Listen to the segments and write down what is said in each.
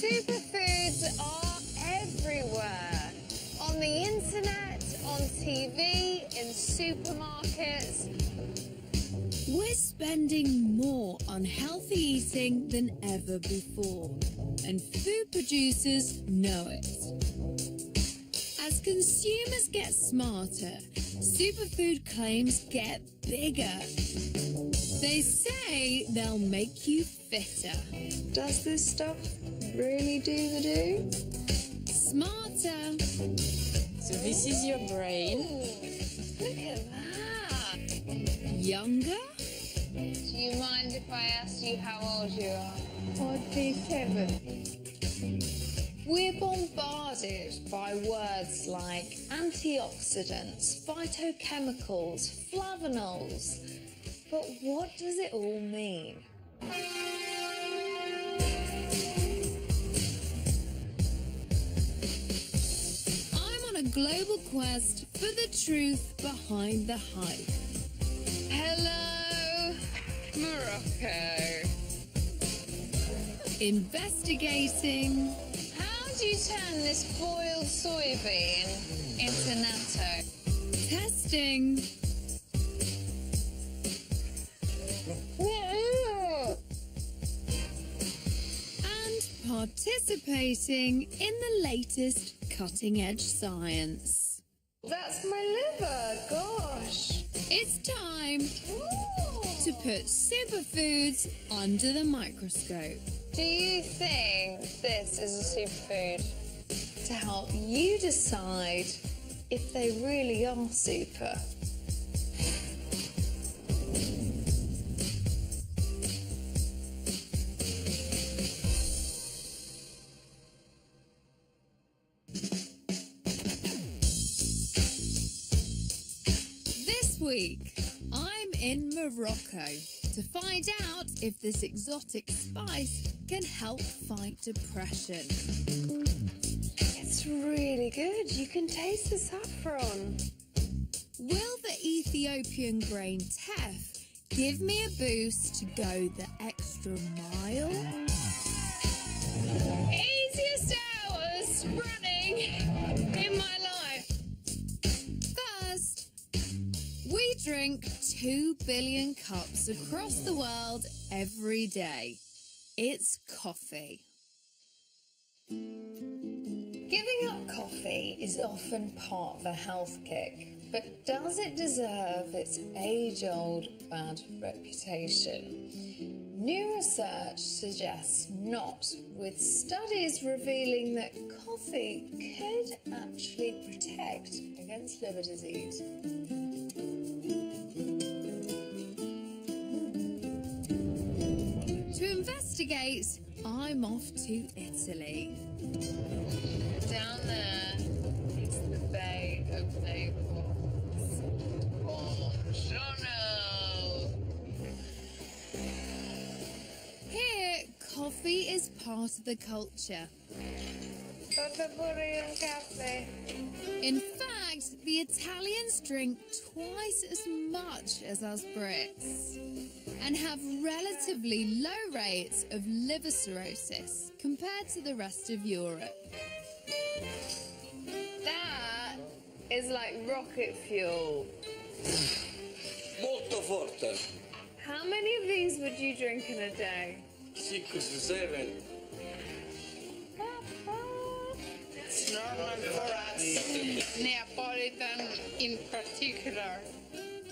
Superfoods are everywhere. On the internet, on TV, in supermarkets. We're spending more on healthy eating than ever before, and food producers know it. As consumers get smarter, superfood claims get bigger. They say they'll make you fitter. Does this stuff really do the do? Smarter. So this is your brain. Look at that. Younger. Do you mind if I ask you how old you are? 47. We're bombarded by words like antioxidants, phytochemicals, flavonols. But what does it all mean? I'm on a global quest for the truth behind the hype. Hello, Morocco. Investigating. How do you turn this boiled soybean into natto? Testing. And participating in the latest cutting-edge science. That's my liver, gosh. It's time Ooh. to put superfoods under the microscope. Do you think this is a superfood? To help you decide if they really are super. This week, I'm in Morocco to find out if this exotic spice can help fight depression. It's really good. You can taste the saffron. Will the Ethiopian grain teff give me a boost to go the extra mile? Easiest hours running in my life. First, we drink 2 billion cups across the world every day. It's coffee. Giving up coffee is often part of a health kick, but does it deserve its age-old bad reputation? New research suggests not, with studies revealing that coffee could actually protect against liver disease. To investigate, I'm off to Italy. Down there, it's the Bay of Naples. Buongiorno! Here, coffee is part of the culture. Per favore un caffè. In fact, the Italians drink twice as much as us Brits and have relatively low rates of liver cirrhosis compared to the rest of Europe. That is like rocket fuel. Molto forte. How many of these would you drink in a day? 6 to 7. It's normal for us, Neapolitan in particular.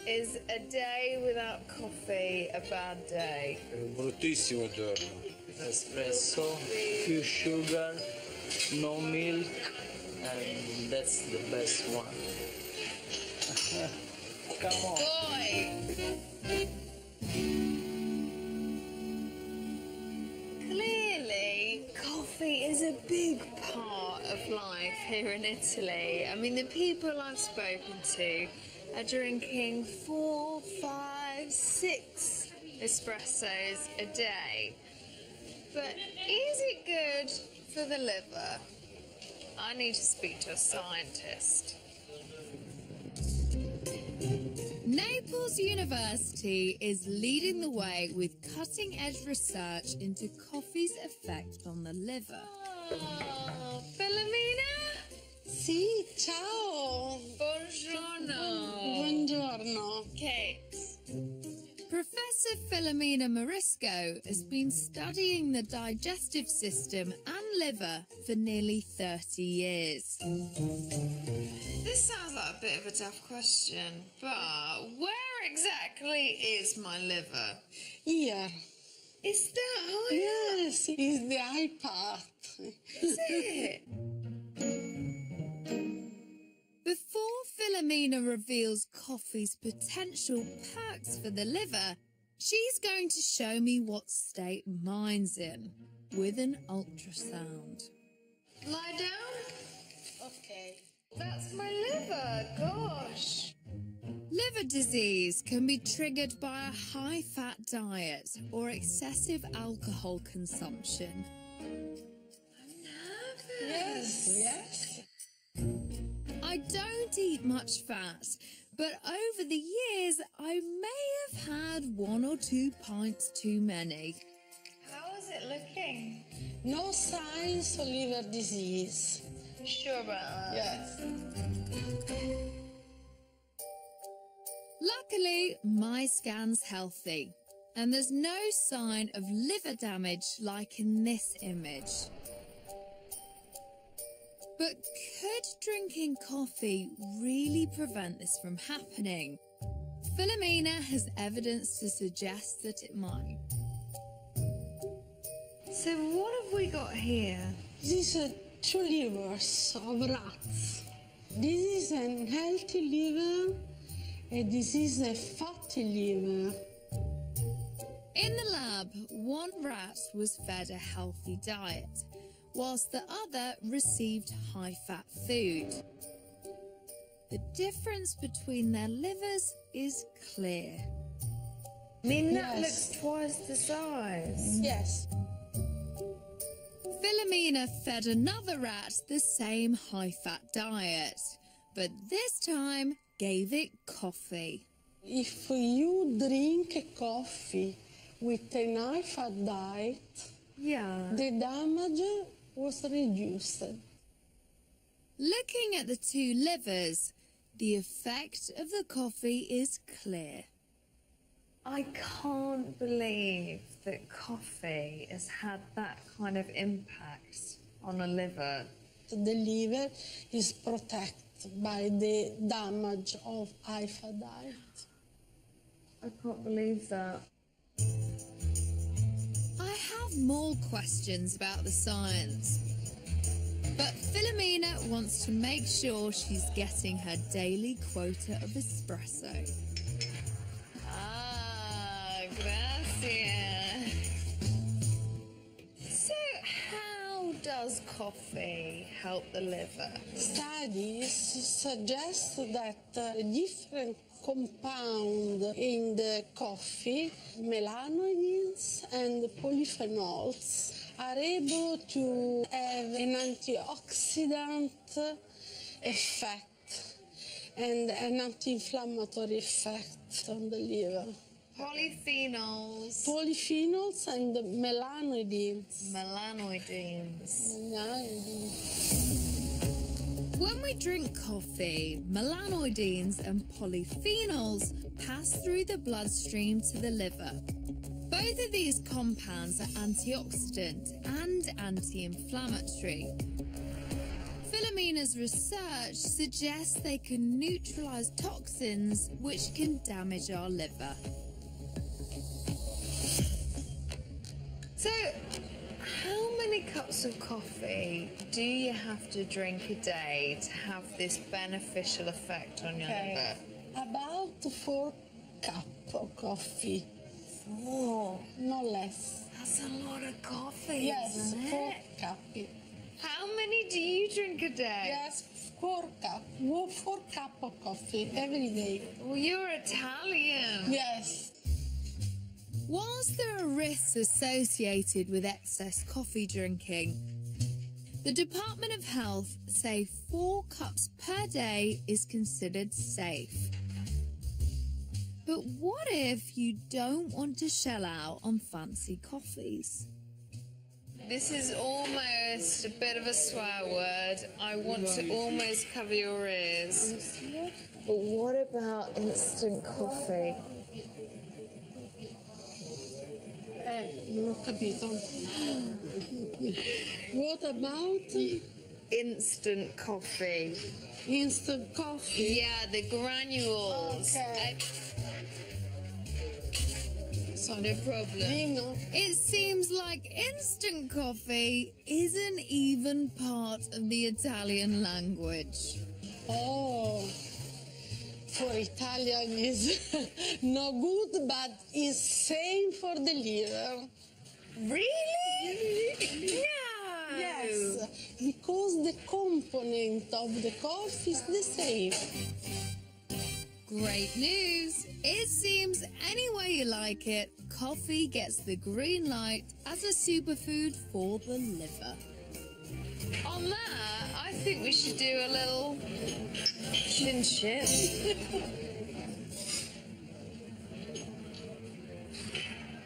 Is a day without coffee a bad day? È un bruttissimo giorno. Espresso, few sugar, no milk, and that's the best one. Come on. Boy! Clearly, coffee is a big part of life here in Italy. I mean, the people I've spoken to are drinking 4, 5, 6 espressos a day. But is it good for the liver? I need to speak to a scientist. Naples University is leading the way with cutting-edge research into coffee's effect on the liver. Oh, Filomena? Sì, ciao. Buongiorno. Buongiorno. Kate. Professor Filomena Morisco has been studying the digestive system and liver for nearly 30 years. This sounds like a bit of a tough question, but where exactly is my liver? Here. Is that high? Yes, it's the high part. Is it? Before Filomena reveals coffee's potential perks for the liver, she's going to show me what state mine's in with an ultrasound. Lie down? Okay. That's my liver, gosh. Liver disease can be triggered by a high-fat diet or excessive alcohol consumption. Yes, yes. I don't eat much fat, but over the years I may have had 1 or 2 pints too many. How is it looking? No signs of liver disease. Sure about that? Yes. Luckily, my scan's healthy, and there's no sign of liver damage like in this image. But could drinking coffee really prevent this from happening? Filomena has evidence to suggest that it might. So what have we got here? These are 2 livers of rats. This is an healthy liver, and this is a fatty liver. In the lab, one rat was fed a healthy diet, whilst the other received high-fat food. The difference between their livers is clear. I mean, that Yes. looks twice the size. Yes. Filomena fed another rat the same high-fat diet, but this time gave it coffee. If you drink a coffee with a high-fat diet, Yeah. the damage was reduced. Looking at the 2 livers, the effect of the coffee is clear. I can't believe that coffee has had that kind of impact on a liver. The liver is protected by the damage of high-fat diet. I can't believe that. I have more questions about the science, but Filomena wants to make sure she's getting her daily quota of espresso. Gracias. So, how does coffee help the liver? Studies suggest that different compounds in the coffee, melanoidins and polyphenols, are able to have an antioxidant effect and an anti-inflammatory effect on the liver. Polyphenols, Polyphenols and melanoidins. melanoidins. When we drink coffee, melanoidins and polyphenols pass through the bloodstream to the liver. Both of these compounds are antioxidant and anti-inflammatory. Filomena's research suggests they can neutralize toxins which can damage our liver. So, how many cups of coffee do you have to drink a day to have this beneficial effect on your liver? About 4 cups of coffee, 4. no less. That's a lot of coffee, Yes, isn't 4 it? cups. How many do you drink a day? Yes, 4 cups. 4 cups of coffee every day. Well, you're Italian. Yes. Whilst there are risks associated with excess coffee drinking, the Department of Health say 4 cups per day is considered safe. But what if you don't want to shell out on fancy coffees? This is almost a bit of a swear word. I want to almost cover your ears. But what about instant coffee? Non ho capito. What about Instant coffee. instant coffee? Yeah, the granules. Okay. No problem. Vino. It seems like instant coffee isn't even part of the Italian language. Oh, for Italian is no good, but is same for the liver. Really? No. Yes, because the component of the coffee is the same. Great news! It seems any way you like it, coffee gets the green light as a superfood for the liver. On that, I think we should do a little chin-chin.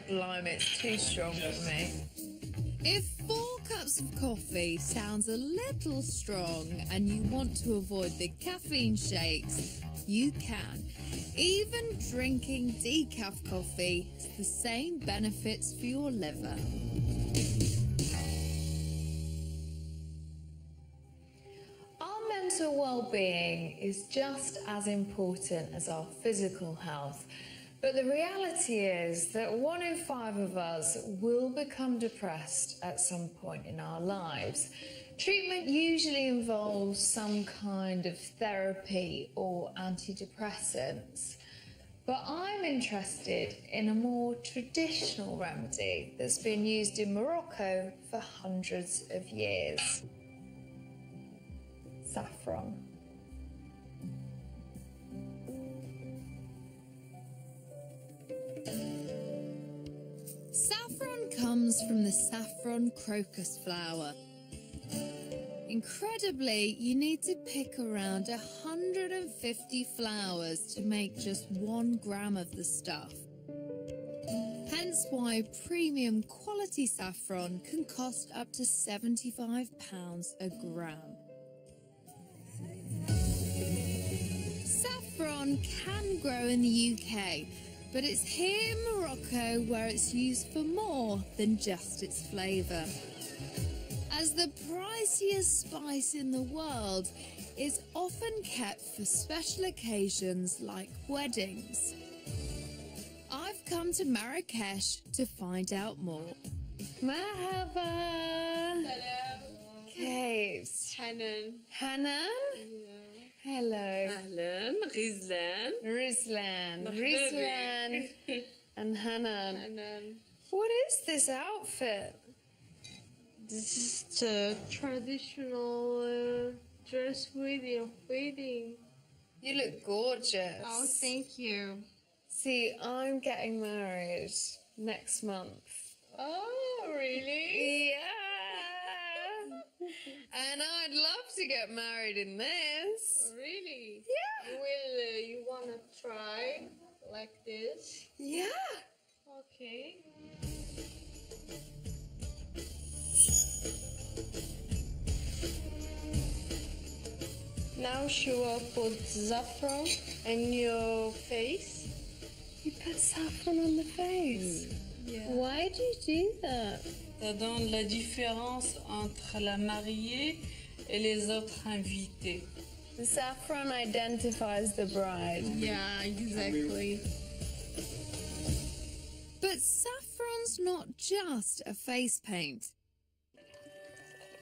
Blimey, it's too strong for me. If 4 cups of coffee sounds a little strong and you want to avoid the caffeine shakes, you can. Even drinking decaf coffee has the same benefits for your liver. Our mental well-being is just as important as our physical health. But the reality is that 1 in 5 of us will become depressed at some point in our lives. Treatment usually involves some kind of therapy or antidepressants. But I'm interested in a more traditional remedy that's been used in Morocco for hundreds of years. Saffron. Saffron comes from the saffron crocus flower. Incredibly, you need to pick around 150 flowers to make just 1 gram of the stuff. Hence why premium quality saffron can cost up to £75 a gram. Saffron can grow in the UK, but it's here in Morocco where it's used for more than just its flavour. As the priciest spice in the world, it's often kept for special occasions like weddings. I've come to Marrakesh to find out more. Merhaba. Kate. Hanan. Hanan? Hello. Ahlan. Ghizlan. Rizlan. مرحبا Rizlan and Hanan. Hanan. What is this outfit? This is the traditional dress wedding. You look gorgeous. Oh, thank you. See, I'm getting married next month. Oh, really? Yeah. And I'd love to get married in this. Really? Yeah. You wanna try like this? Yeah. Okay. Now she will put saffron in your face. You put saffron on the face. Yeah. Why do you do that? Ça donne la différence entre la mariée et les autres invités. The saffron identifies the bride. Yeah, exactly. But saffron's not just a face paint.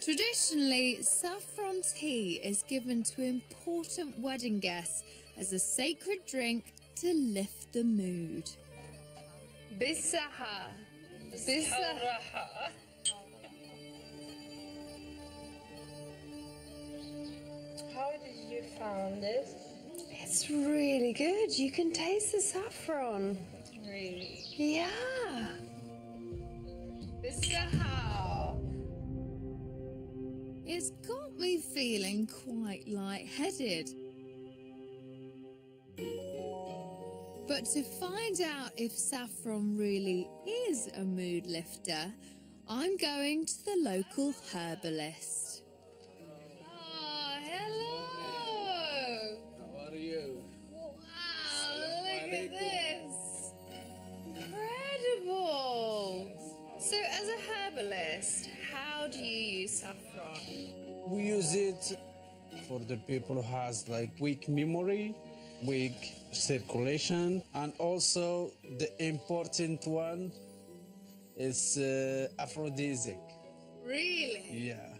Traditionally, saffron tea is given to important wedding guests as a sacred drink to lift the mood. Bisaha. Bisaha. How did you find this? It's really good. You can taste the saffron. Really? Yeah. Bisaha. It's got me feeling quite lightheaded. But to find out if saffron really is a mood lifter, I'm going to the local herbalist. Oh, hello! How are you? Wow, look at this! Incredible! So, as a herbalist, how do you use saffron? We use it for the people who has like weak memory, weak circulation, and also the important one is aphrodisiac. Really? Yeah.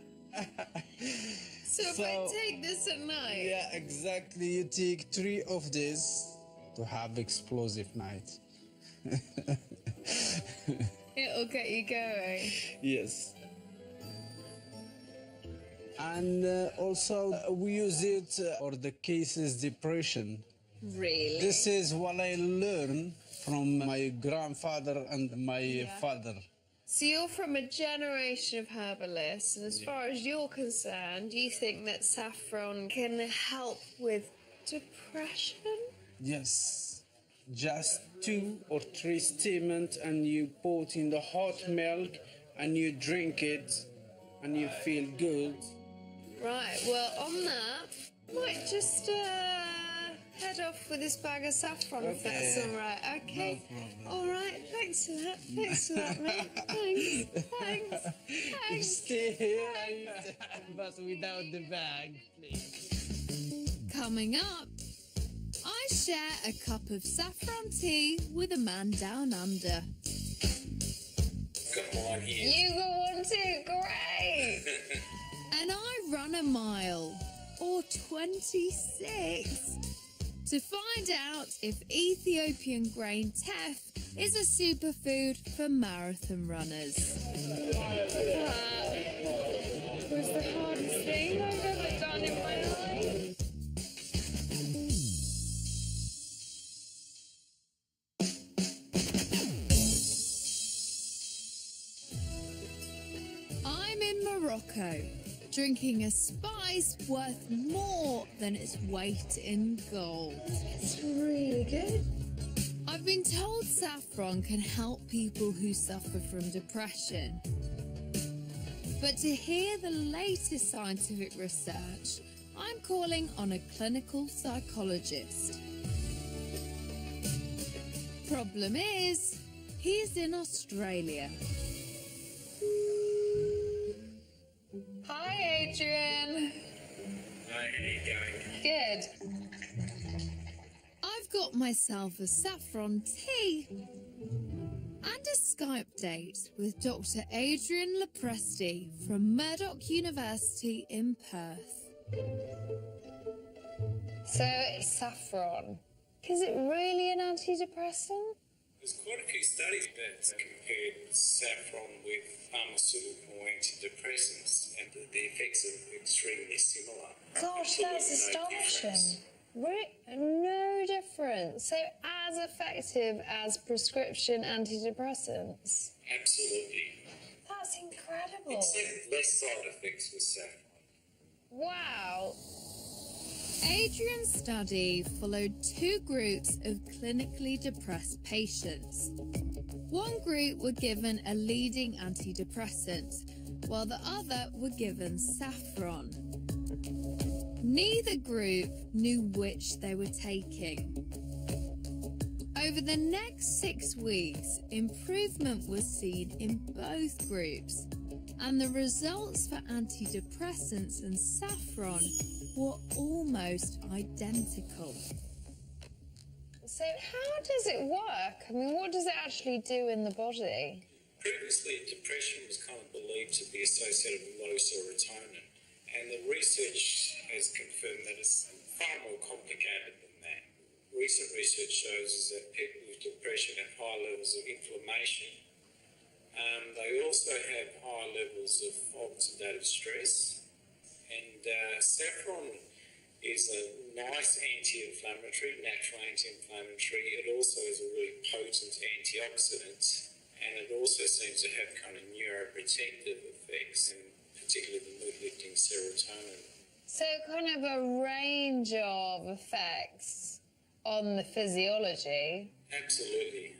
So if I take this at night? Yeah, exactly. You take 3 of these to have explosive night. It'll get you going. Yes. And also we use it for the cases depression. Really? This is what I learned from my grandfather and my father. So you're from a generation of herbalists, and as far as you're concerned, you think that saffron can help with depression? Yes. Just 2 or 3 steamings and you put in the hot milk and you drink it and you feel good. Right, well, on that, I might just head off with this bag of saffron if that's all right. Okay. No problem. All right, thanks for that. Thanks for that, mate. Thanks. Thanks. Thanks. Stay here, but without the bag, please. Coming up, I share a cup of saffron tea with a man down under. Come on here. You got one too. Great. And I run a mile, or 26, to find out if Ethiopian grain teff is a superfood for marathon runners. That was the hardest thing I've ever done in my life. I'm in Morocco, drinking a spice worth more than its weight in gold. It's really good. I've been told saffron can help people who suffer from depression. But to hear the latest scientific research, I'm calling on a clinical psychologist. Problem is, he's in Australia. Hi, Adrian. Hi, how you going? Good. I've got myself a saffron tea and a Skype date with Dr. Adrian Lepresti from Murdoch University in Perth. So it's saffron. Is it really an antidepressant? There's quite a few studies that compared saffron with pharmaceutical antidepressants, and the effects are extremely similar. Gosh, that's Absolutely no astonishing. difference. No difference. So as effective as prescription antidepressants? Absolutely. That's incredible. Except less side effects with saffron. Wow. Adrian's study followed 2 groups of clinically depressed patients. One group were given a leading antidepressant, while the other were given saffron. Neither group knew which they were taking. Over the next 6 weeks, improvement was seen in both groups, and the results for antidepressants and saffron were almost identical. So how does it work? I mean, what does it actually do in the body? Previously, depression was kind of believed to be associated with low serotonin, and the research has confirmed that it's far more complicated than that. Recent research shows is that people with depression have high levels of inflammation. They also have high levels of oxidative stress, and saffron is a nice anti-inflammatory, natural anti-inflammatory. It also is a really potent antioxidant, and it also seems to have kind of neuroprotective effects, and particularly the mood-lifting serotonin. So kind of a range of effects on the physiology. Absolutely.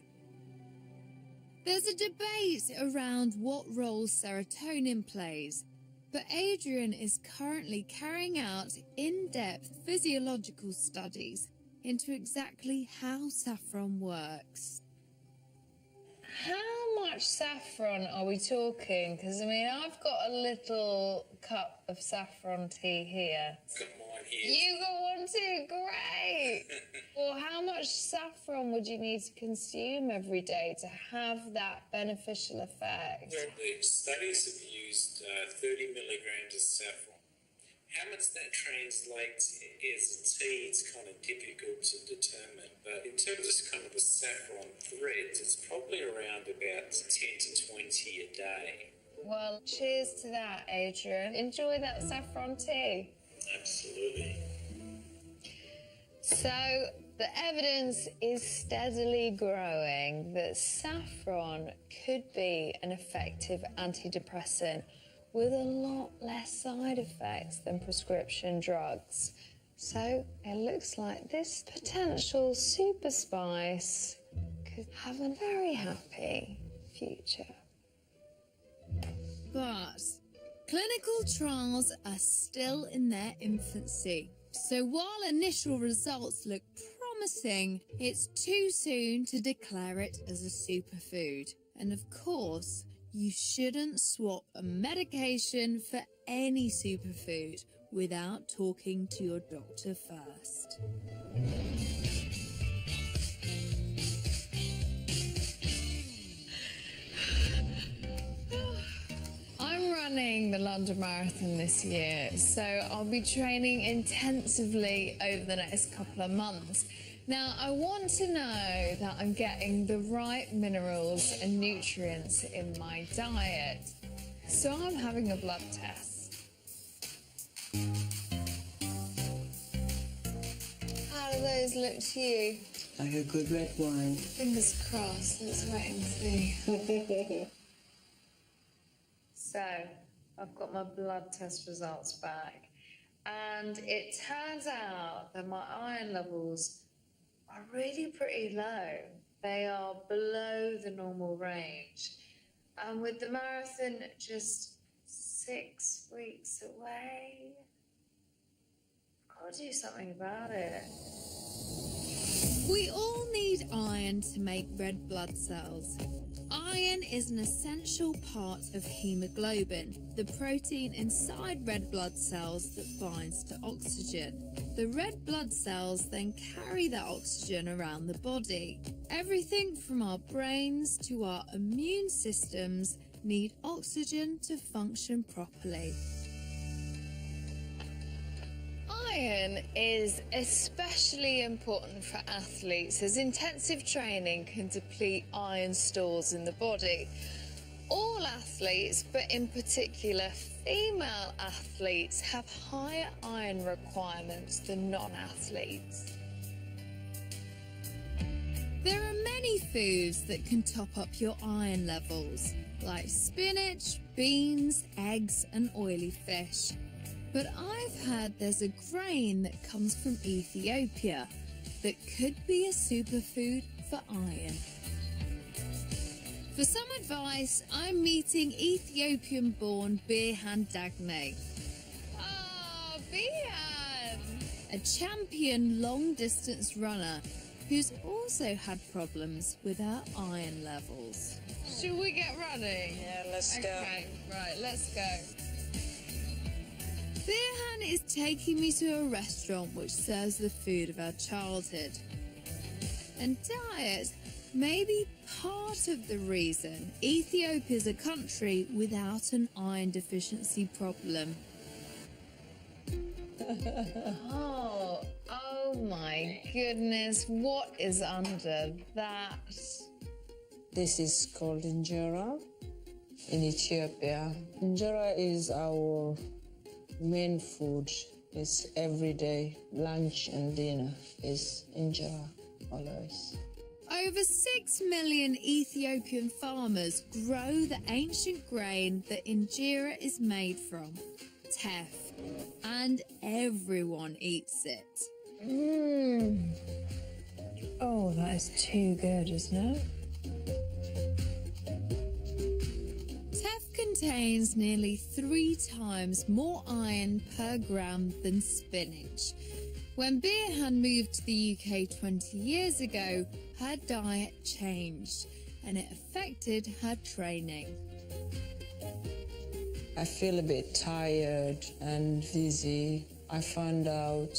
There's a debate around what role serotonin plays, but Adrian is currently carrying out in-depth physiological studies into exactly how saffron works. How much saffron are we talking? Because, I mean, I've got a little cup of saffron tea here. Got mine here. You got one too? Great! Well, how much saffron would you need to consume every day to have that beneficial effect? Well, the studies have used 30 milligrams of saffron. How much that translates as a tea, it's kind of difficult to determine. But in terms of kind of the saffron threads, it's probably around about 10 to 20 a day. Well, cheers to that, Adrian. Enjoy that saffron tea. Absolutely. So, the evidence is steadily growing that saffron could be an effective antidepressant with a lot less side effects than prescription drugs. So, it looks like this potential super spice could have a very happy future. But clinical trials are still in their infancy. So while initial results look promising, it's too soon to declare it as a superfood. And of course, you shouldn't swap a medication for any superfood without talking to your doctor first. I'm running the London Marathon this year, so I'll be training intensively over the next couple of months. Now, I want to know that I'm getting the right minerals and nutrients in my diet, so I'm having a blood test. How do those look to you? Like a good red wine. Fingers crossed, let's wait and see. So, I've got my blood test results back, and it turns out that my iron levels are really pretty low. They are below the normal range. And with the marathon just 6 weeks away, I've got to do something about it. We all need iron to make red blood cells. Iron is an essential part of hemoglobin, the protein inside red blood cells that binds to oxygen. The red blood cells then carry that oxygen around the body. Everything from our brains to our immune systems need oxygen to function properly. Iron is especially important for athletes as intensive training can deplete iron stores in the body. All athletes, but in particular female athletes, have higher iron requirements than non-athletes. There are many foods that can top up your iron levels, like spinach, beans, eggs, and oily fish. But I've heard there's a grain that comes from Ethiopia that could be a superfood for iron. For some advice, I'm meeting Ethiopian-born Birhan Dagne. Oh, Bian! A champion long-distance runner who's also had problems with her iron levels. Should we get running? Yeah, let's go. Okay, right, let's go. Birhan is taking me to a restaurant which serves the food of our childhood. And diet may be part of the reason Ethiopia is a country without an iron deficiency problem. Oh my goodness, what is under that? This is called injera in Ethiopia. Injera is our main food. It's every day, lunch and dinner is injera, always. Over 6 million Ethiopian farmers grow the ancient grain that injera is made from, teff, and everyone eats it. Oh, that is too good, isn't it? Teff contains nearly 3 times more iron per gram than spinach. When Beerhan moved to the UK 20 years ago, her diet changed and it affected her training. I feel a bit tired and dizzy. I found out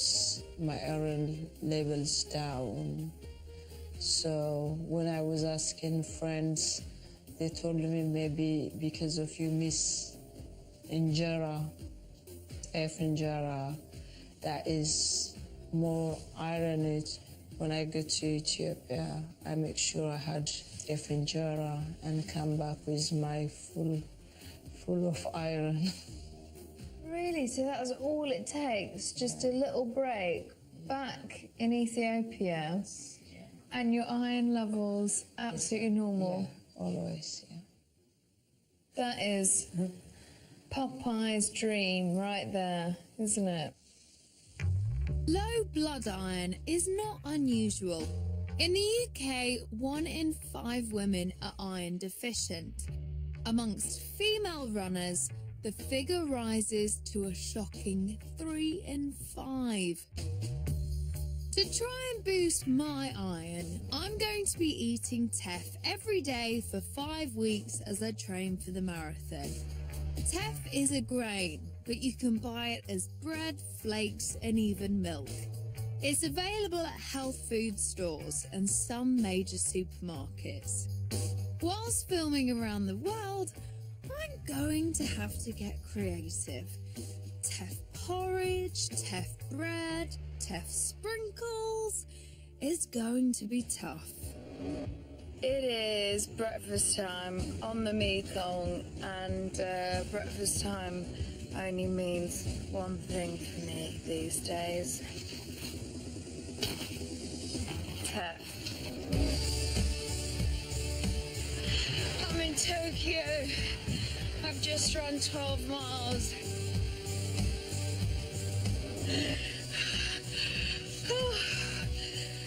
my iron levels down. So when I was asking friends, they told me maybe because of you miss injera, F injera, that is more iron in it. When I go to Ethiopia, I make sure I had F injera and come back with my full of iron. Really? So that was all it takes? Just a little break back in Ethiopia? And your iron levels absolutely normal? Yeah, always, yeah. That is Popeye's dream right there, isn't it? Low blood iron is not unusual. In the UK, 1 in 5 women are iron deficient. Amongst female runners, the figure rises to a shocking 3 in 5. To try and boost my iron, I'm going to be eating teff every day for 5 weeks as I train for the marathon. Teff is a grain, but you can buy it as bread, flakes, and even milk. It's available at health food stores and some major supermarkets. Whilst filming around the world, I'm going to have to get creative. Teff porridge, teff bread, teff sprinkles. It's going to be tough. It is breakfast time on the Mekong, and breakfast time only means one thing for me these days. Teff. I'm in Tokyo. I've just run 12 miles.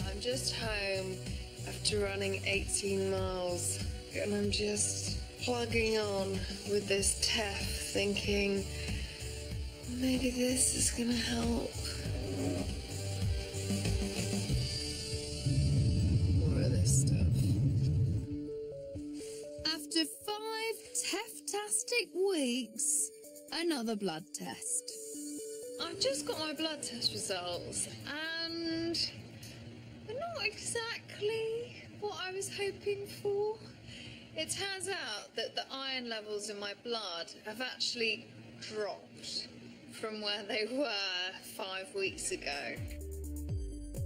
I'm just home after running 18 miles, and I'm just plugging on with this teff, thinking maybe this is gonna help. More of this stuff. After 5 teff-tastic weeks, another blood test. I've just got my blood test results, and they're not exactly what I was hoping for. It turns out that the iron levels in my blood have actually dropped from where they were 5 weeks ago.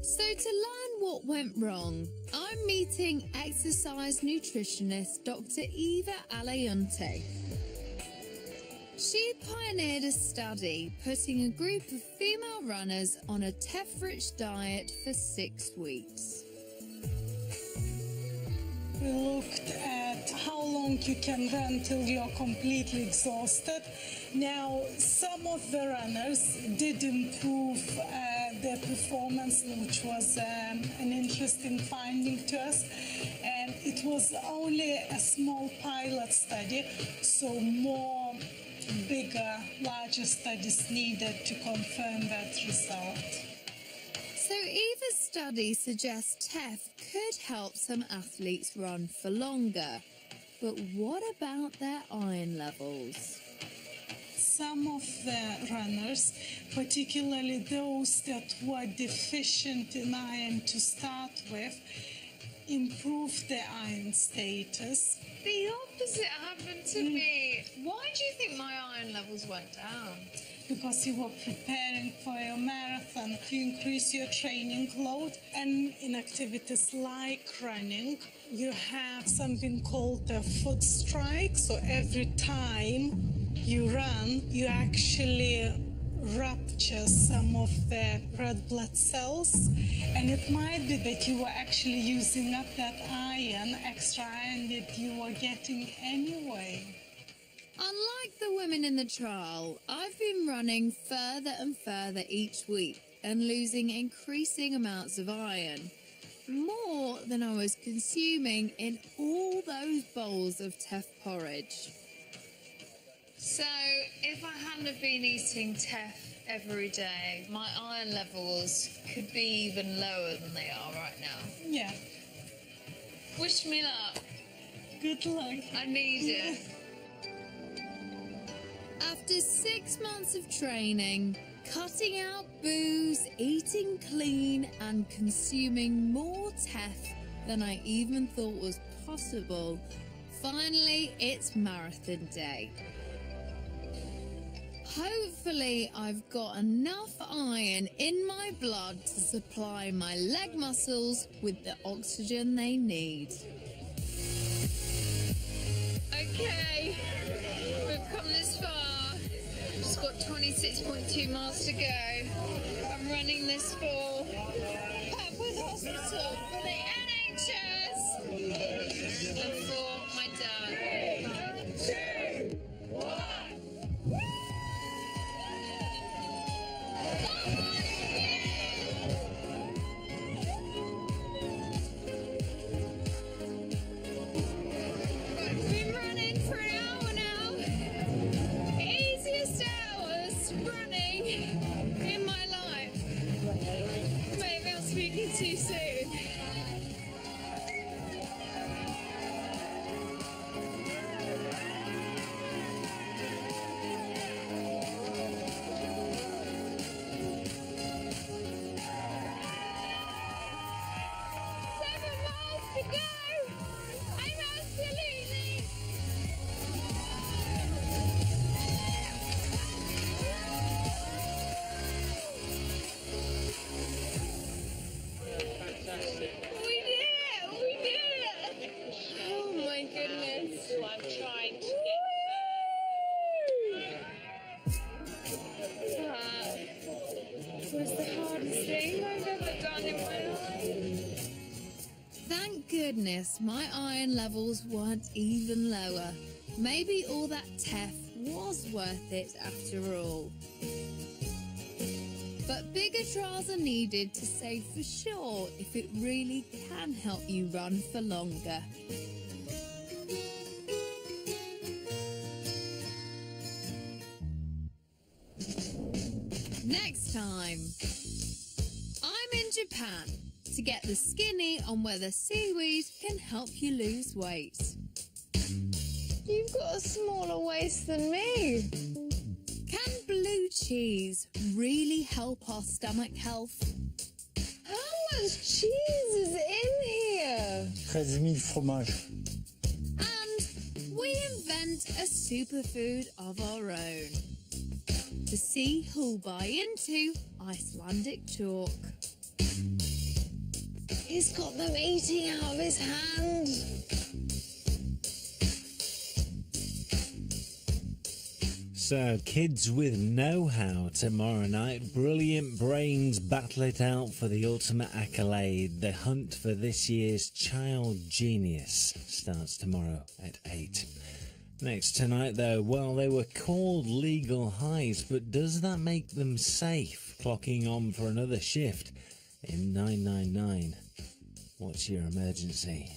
So to learn what went wrong, I'm meeting exercise nutritionist Dr. Eva Alayunte. She pioneered a study putting a group of female runners on a teff-rich diet for 6 weeks. We looked at how long you can run till you're completely exhausted. Now, some of the runners did improve their performance, which was an interesting finding to us. And it was only a small pilot study, so more bigger, larger studies needed to confirm that result. So Eva's study suggests teff could help some athletes run for longer. But what about their iron levels? Some of the runners, particularly those that were deficient in iron to start with, improved their iron status. The opposite happened to me. Why do you think my iron levels went down? Because you were preparing for your marathon, you increase your training load, and in activities like running, you have something called a foot strike. So every time you run, you actually rupture some of the red blood cells, and it might be that you were actually using up that iron, extra iron that you were getting anyway. Unlike the women in the trial, I've been running further and further each week and losing increasing amounts of iron. more than I was consuming in all those bowls of teff porridge. So, if I hadn't have been eating teff every day, my iron levels could be even lower than they are right now. Yeah. Wish me luck. Good luck. I need it. After 6 months of training, cutting out booze, eating clean, and consuming more teff than I even thought was possible, finally it's marathon day. Hopefully I've got enough iron in my blood to supply my leg muscles with the oxygen they need. Okay, we've come this far. Just got 26.2 miles to go. I'm running this for Papworth Hospital, for the NHS, and for my dad. 3, 2, 1. Been running for an hour now. Easiest hours running in my life. Maybe I'm speaking too soon. Thank goodness my iron levels weren't even lower. Maybe all that teff was worth it after all. But bigger trials are needed to say for sure if it really can help you run for longer. Next time, I'm in Japan to get the skinny on whether seaweed can help you lose weight. You've got a smaller waist than me. Can blue cheese really help our stomach health? How much cheese is in here? 13 000 fromages. And we invent a superfood of our own to see who'll buy into Icelandic chalk. He's got them eating out of his hand. So, kids with know-how tomorrow night. Brilliant brains battle it out for the ultimate accolade. The hunt for this year's child genius starts tomorrow at 8. Next tonight, though, well, they were called legal highs, but does that make them safe? Clocking on for another shift in 999. What's your emergency?